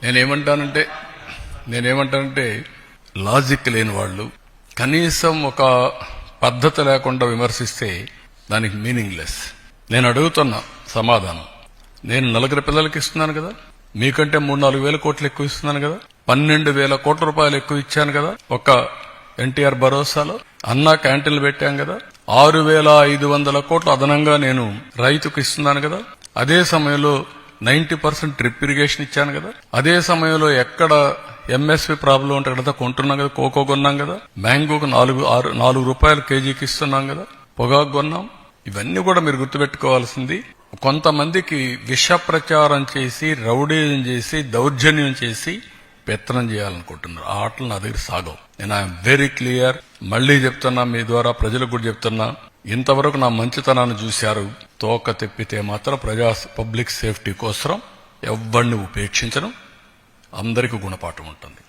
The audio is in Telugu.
నేనేమంటానంటే లాజిక్ లేని వాళ్ళు కనీసం ఒక పద్ధతి లేకుండా విమర్శిస్తే దానికి మీనింగ్లెస్. నేను అడుగుతున్నా సమాధానం. నేను 4 పిల్లలకి ఇస్తున్నాను కదా, మీకంటే 3-4 వేల కోట్లు ఎక్కువ ఇస్తున్నాను కదా, 12,000 కోట్ల రూపాయలు ఎక్కువ ఇచ్చాను కదా. ఒక ఎన్టీఆర్ భరోసాలో అన్నా క్యాంటీన్లు పెట్టాం కదా, 6,500 కోట్లు అదనంగా నేను రైతుకు ఇస్తున్నాను కదా. అదే సమయంలో 90% డ్రిప్ ఇరిగేషన్ ఇచ్చాను కదా. అదే సమయంలో ఎక్కడ ఎంఎస్పీ ప్రాబ్లం ఉంటే అక్కడ కొంటున్నాం కదా, కోకో కొన్నాం కదా, మ్యాంగోకు 4 రూపాయలు కేజీకి ఇస్తున్నాం కదా, పొగాకు కొన్నాం. ఇవన్నీ కూడా మీరు గుర్తుపెట్టుకోవాల్సింది. కొంతమందికి విష ప్రచారం చేసి, రౌడీజం చేసి, దౌర్జన్యం చేసి పెత్తనం చేయాలనుకుంటున్నారు. ఆ ఆటలు నా దగ్గర సాగవు. నేను ఐఎమ్ వెరీ క్లియర్. మళ్లీ చెప్తున్నా, మీ ద్వారా ప్రజలకు కూడా చెప్తున్నా, ఇంతవరకు నా మంచితనాన్ని చూశారు. తోక తెప్పితే మాత్రం పబ్లిక్ సేఫ్టీ కోసం ఎవరిని ఉపేక్షించడం. అందరికీ గుణపాఠం ఉంటుంది.